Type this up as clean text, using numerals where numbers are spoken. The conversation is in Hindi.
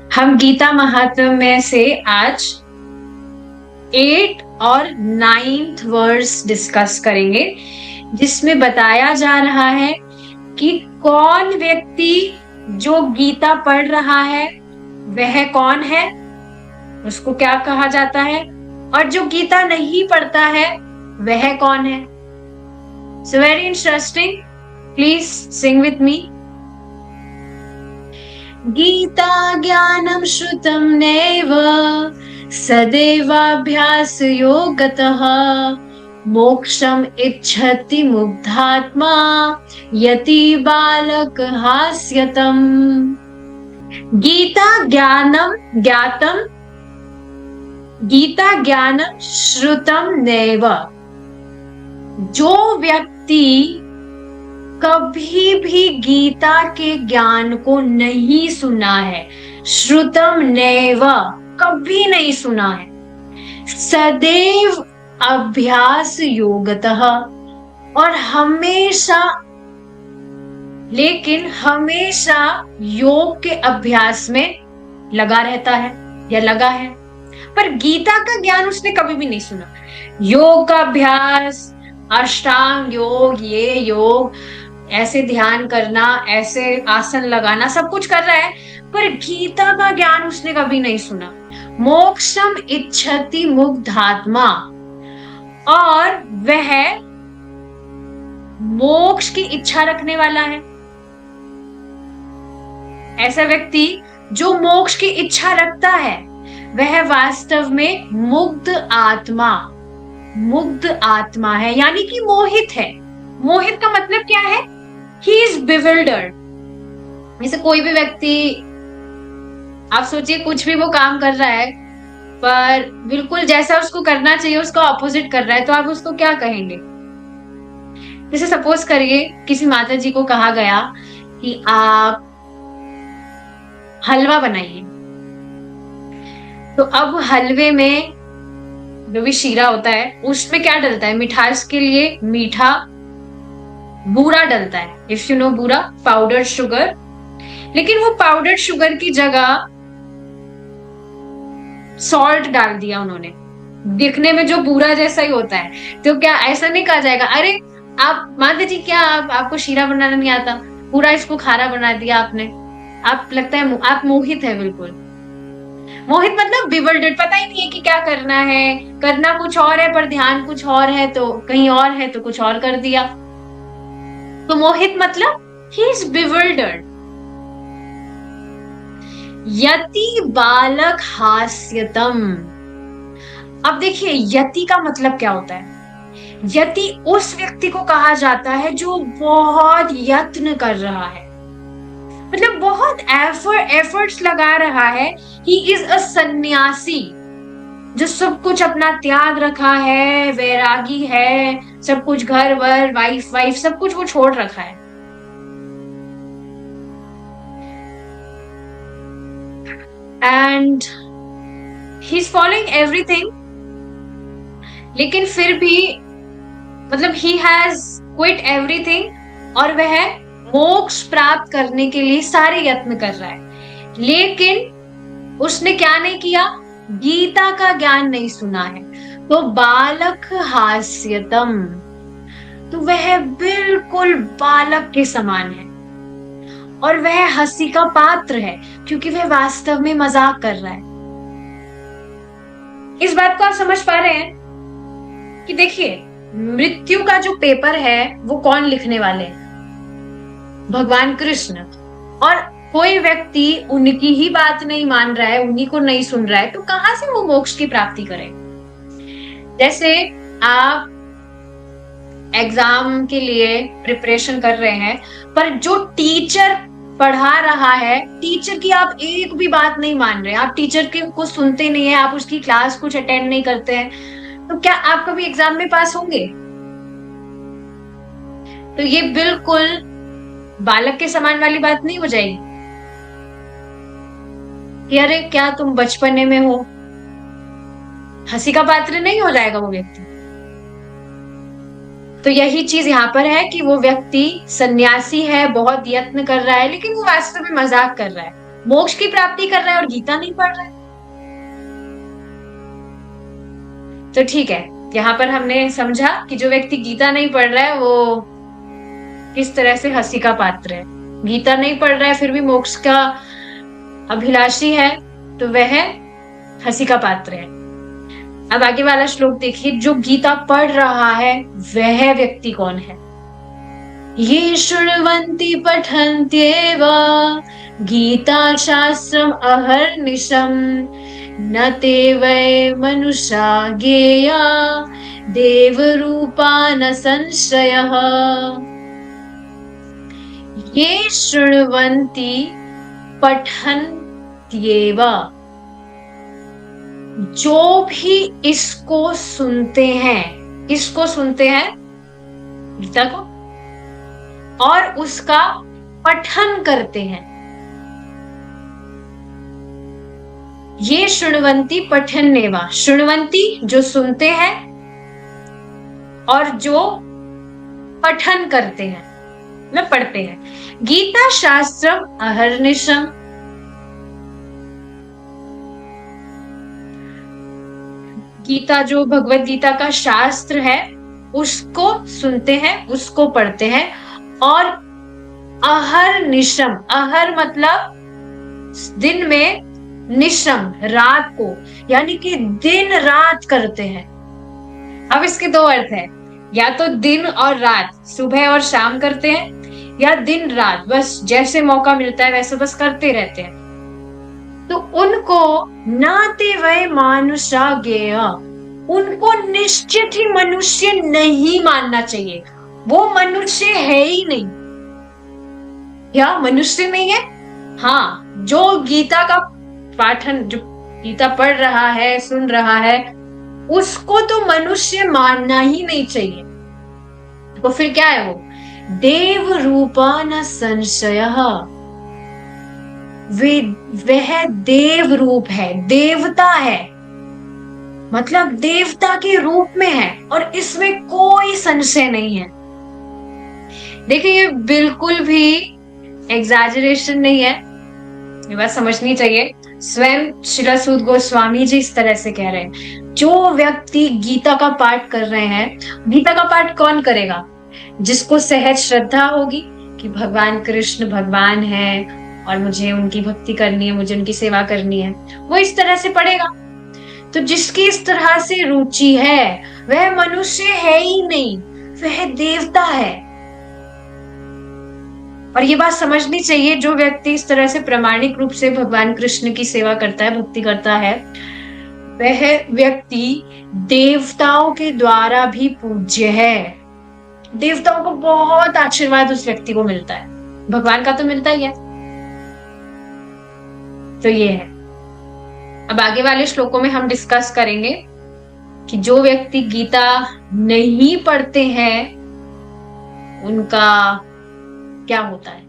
हम गीता महात्म्य में से आज 8 और 9th वर्स डिस्कस करेंगे, जिसमें बताया जा रहा है कि कौन व्यक्ति जो गीता पढ़ रहा है वह कौन है, उसको क्या कहा जाता है, और जो गीता नहीं पढ़ता है वह कौन है। So very interesting, please sing with me. गीता ज्ञानं श्रुतं नैव सदैवाभ्यास योगतः मोक्षम इच्छति मुग्धात्मा यति बालक हास्यतम। गीता ज्ञानम श्रुतम नैव, जो व्यक्ति कभी भी गीता के ज्ञान को नहीं सुना है, श्रुतम नैव कभी नहीं सुना है, सदैव अभ्यास योगतः और हमेशा योग के अभ्यास में लगा रहता है या लगा है, पर गीता का ज्ञान उसने कभी भी नहीं सुना। योग का अभ्यास, अष्टांग योग, ये योग, ऐसे ध्यान करना, ऐसे आसन लगाना, सब कुछ कर रहा है, पर गीता का ज्ञान उसने कभी नहीं सुना। मोक्षम इच्छति मुग्धात्मा, और वह मोक्ष की इच्छा रखने वाला है। ऐसा व्यक्ति जो मोक्ष की इच्छा रखता है वह वास्तव में मुग्ध आत्मा है, यानी कि मोहित है। मोहित का मतलब क्या है? He is bewildered। जैसे कोई भी व्यक्ति, आप सोचिए कुछ भी वो काम कर रहा है पर बिल्कुल जैसा उसको करना चाहिए उसका ऑपोजिट कर रहा है, तो आप उसको क्या कहेंगे? जैसे सपोज करिए किसी माता जी को कहा गया कि आप हलवा बनाइए, तो अब हलवे में जो भी शीरा होता है उसमें क्या डलता है? मिठास के लिए मीठा बूरा डलता है, इफ यू नो बूरा, पाउडर शुगर। लेकिन वो पाउडर शुगर की जगह सॉल्ट डाल दिया उन्होंने, दिखने में जो बूरा जैसा ही होता है। तो क्या ऐसा नहीं कहा जाएगा, अरे आप माता जी क्या आपको शीरा बनाना नहीं आता, पूरा इसको खारा बना दिया आपने? आप लगता है आप मोहित है, बिल्कुल मोहित मतलब बिवर्डेड, पता ही नहीं है कि क्या करना है, करना कुछ और है पर ध्यान कुछ और है, तो कहीं और है तो कुछ और कर दिया। तो मोहित मतलब ही इज बिवर्डेड। यति बालक हास्यतम। अब देखिए यति का मतलब क्या होता है? यति उस व्यक्ति को कहा जाता है जो बहुत यत्न कर रहा है, मतलब बहुत एफर्ट्स लगा रहा है। ही इज अ सन्यासी, जो सब कुछ अपना त्याग रखा है, वैरागी है, सब कुछ घर वर वाइफ सब कुछ वो छोड़ रखा है। And he is following everything, लेकिन फिर भी मतलब ही हैज क्विट एवरीथिंग और वह मोक्ष प्राप्त करने के लिए सारे यत्न कर रहा है, लेकिन उसने क्या नहीं किया? गीता का ज्ञान नहीं सुना है। तो बालक हास्यतम, तो वह बिल्कुल बालक के समान है और वह हंसी का पात्र है, क्योंकि वह वास्तव में मजाक कर रहा है। इस बात को आप समझ पा रहे हैं कि देखिए मृत्यु का जो पेपर है वो कौन लिखने वाले हैं? भगवान कृष्ण। और कोई व्यक्ति उनकी ही बात नहीं मान रहा है, उन्हीं को नहीं सुन रहा है, तो कहां से वो मोक्ष की प्राप्ति करे? जैसे आप एग्जाम के लिए प्रिपरेशन कर रहे हैं, पर जो टीचर पढ़ा रहा है, टीचर की आप एक भी बात नहीं मान रहे, आप टीचर के को सुनते नहीं है, आप उसकी क्लास कुछ अटेंड नहीं करते हैं, तो क्या आप कभी एग्जाम में पास होंगे? तो ये बिल्कुल बालक के समान वाली बात नहीं हो जाएगी कि अरे क्या तुम बचपने में हो? हंसी का पात्र नहीं हो जाएगा वो व्यक्ति। तो यही चीज यहाँ पर है कि वो व्यक्ति सन्यासी है, बहुत यत्न कर रहा है, लेकिन वो वास्तव में मजाक कर रहा है। मोक्ष की प्राप्ति कर रहा है और गीता नहीं पढ़ रहा है। तो ठीक है, यहाँ पर हमने समझा कि जो व्यक्ति गीता नहीं पढ़ रहा है वो किस तरह से हंसी का पात्र है। गीता नहीं पढ़ रहा है फिर भी मोक्ष का अभिलाषी है, तो वह हंसी का पात्र है। अब आगे वाला श्लोक देखिए, जो गीता पढ़ रहा है वह व्यक्ति कौन है? ये शृण्वन्ति पठन्त्येव गीता शास्त्रम अहर्निशम न ते वै मनुष्या ज्ञेया देवरूपा न संशयः। ये शृण्वन्ति पठन्त्येव, जो भी इसको सुनते हैं, किसको सुनते हैं? गीता को, और उसका पठन करते हैं। ये शृण्वन्ति पठन्येव, शृण्वन्ति जो सुनते हैं और जो पठन करते हैं, मतलब पढ़ते हैं। गीता शास्त्रम अहर्निशम, गीता जो भगवत गीता का शास्त्र है उसको सुनते हैं, उसको पढ़ते हैं, और अहर्निशम, अहर मतलब दिन में, निशम रात को, यानी कि दिन रात करते हैं। अब इसके दो अर्थ है, या तो दिन और रात, सुबह और शाम करते हैं, या दिन रात बस जैसे मौका मिलता है वैसे बस करते रहते हैं। तो उनको नाते वै मानुषा ज्ञेय, उनको निश्चित ही मनुष्य नहीं मानना चाहिए। वो मनुष्य है ही नहीं। या मनुष्य नहीं है? हाँ, जो गीता का पाठन, जो गीता पढ़ रहा है, सुन रहा है, उसको तो मनुष्य मानना ही नहीं चाहिए। तो फिर क्या है वो? देव रूपा न संशयः, वह देव रूप है, देवता है, मतलब देवता के रूप में है, और इसमें कोई संशय नहीं है। देखिए ये बिल्कुल भी एग्जैजरेशन नहीं है, ये बात समझनी चाहिए। स्वयं श्रील सूत गोस्वामी जी इस तरह से कह रहे हैं, जो व्यक्ति गीता का पाठ कर रहे हैं, गीता का पाठ कौन करेगा? जिसको सहज श्रद्धा होगी कि भगवान कृष्ण भगवान है और मुझे उनकी भक्ति करनी है, मुझे उनकी सेवा करनी है, वो इस तरह से पढ़ेगा। तो जिसकी इस तरह से रुचि है वह मनुष्य है ही नहीं, वह देवता है। और ये बात समझनी चाहिए, जो व्यक्ति इस तरह से प्रामाणिक रूप से भगवान कृष्ण की सेवा करता है, भक्ति करता है, वह व्यक्ति देवताओं के द्वारा भी पूज्य है। देवताओं को बहुत आशीर्वाद उस व्यक्ति को मिलता है, भगवान का तो मिलता ही है। तो ये है। अब आगे वाले श्लोकों में हम डिस्कस करेंगे कि जो व्यक्ति गीता नहीं पढ़ते हैं उनका क्या होता है।